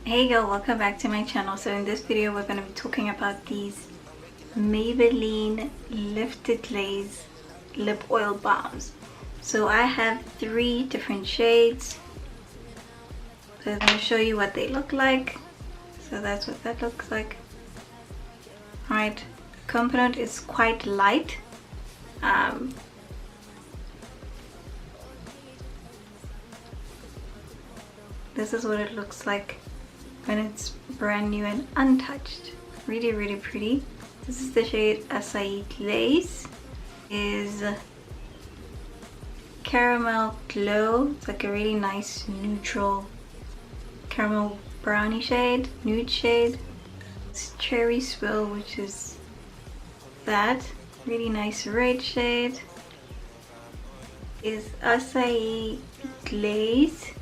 Hey girl, welcome back to my channel. So in this video we're going to be talking about these Maybelline Lifted Glaze lip oil balms. So I have 3 different shades. So I'm going to show you what they look like. So that's what that looks like. Alright, component is quite light. This is what it looks like when it's brand new and untouched. Really pretty. This is the shade Açai Glaze. Is Caramel Glow. It's like a really nice neutral caramel brownie shade, nude shade. It's Cherry Swirl, which is that really nice red shade. Is Açai Glaze,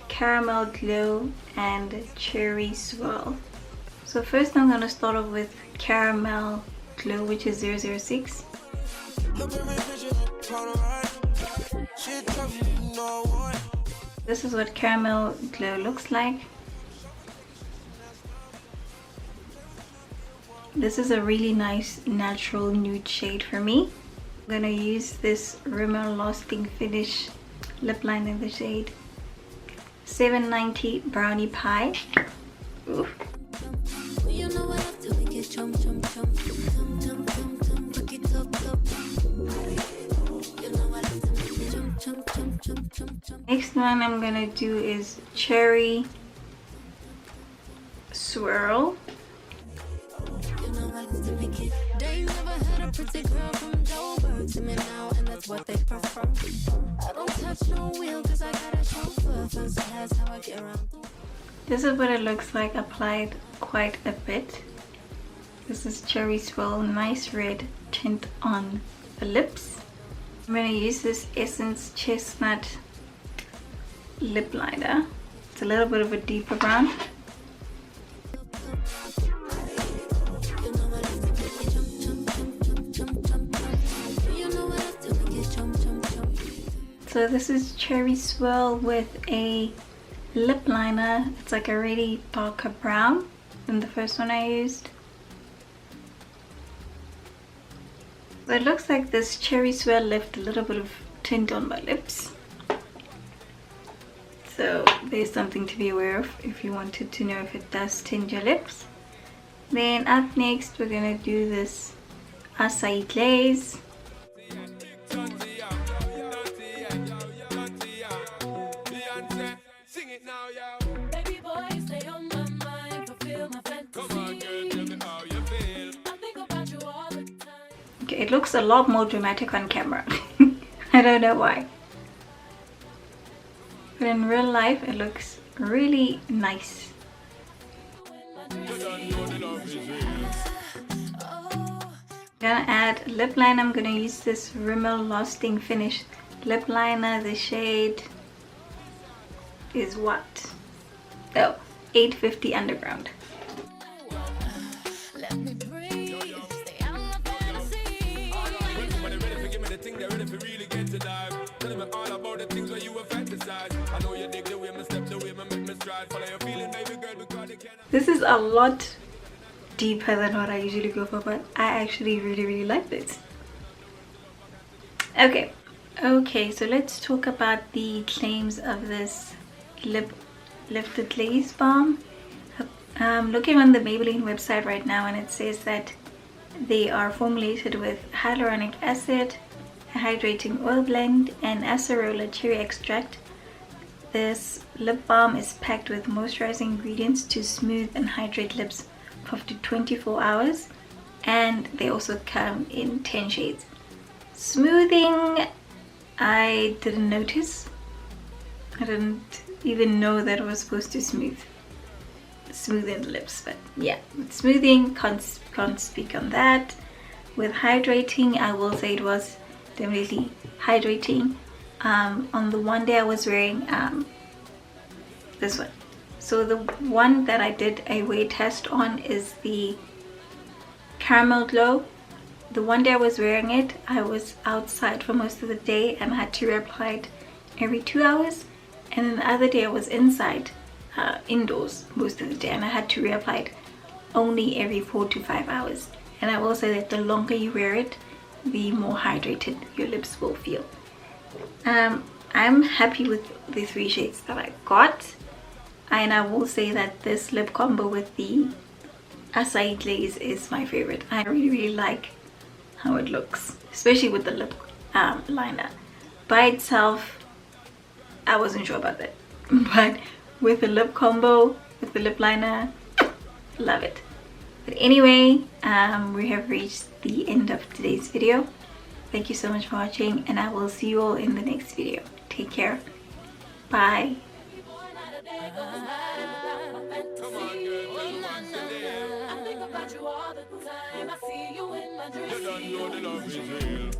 Caramel Glow, and Cherry Swirl. So first I'm going to start off with Caramel Glow, which is 006. This is what Caramel Glow looks like. This is a really nice natural nude shade for me. I'm going to use this Rimmel Lasting Finish lip liner in the shade 790 Brownie Pie. Ooh. Next one I'm gonna do is Cherry Swirl. This is what it looks like applied quite a bit. This is Cherry Swirl, nice red tint on the lips. I'm going to use this Essence Chestnut lip liner. It's a little bit of a deeper brown. So this is Cherry Swirl with a lip liner. It's like a really darker brown than the first one I used. So it looks like this Cherry Swirl left a little bit of tint on my lips. So there's something to be aware of if you wanted to know if it does tint your lips. Then up next we're going to do this Açai Glaze. Okay, it looks a lot more dramatic on camera. I don't know why. But in real life it looks really nice. Gonna add lip liner. I'm gonna use this Rimmel Lasting Finish lip liner. The shade is what? Oh, 850 Underground. This is a lot deeper than what I usually go for, but I actually really like this. Okay, so let's talk about the claims of this Lifted Glaze balm. I'm looking on the Maybelline website right now and it says that they are formulated with hyaluronic acid, a hydrating oil blend, and acerola cherry extract. This lip balm is packed with moisturizing ingredients to smooth and hydrate lips for up to 24 hours, and they also come in 10 shades. Smoothing, I didn't notice. I didn't even know that it was supposed to smoothen the lips, but yeah, with smoothing, can't speak on that. With hydrating, I will say it was definitely hydrating. On the one day I was wearing this one. So the one that I did a wear test on is the Caramel Glow. The one day I was wearing it, I was outside for most of the day and I had to reapply it every 2 hours. And then the other day I was inside indoors most of the day, and I had to reapply it only every 4 to 5 hours. And I will say that the longer you wear it, the more hydrated your lips will feel. I'm happy with the 3 shades that I got, and I will say that this lip combo with the Açai Glaze is my favorite. I really like how it looks, especially with the lip liner. By itself, I wasn't sure about that, but with the lip combo, with the lip liner, love it. But anyway, we have reached the end of today's video. Thank you so much for watching, and I will see you all in the next video. Take care. Bye. I think about you all the time. I see you in my dreams.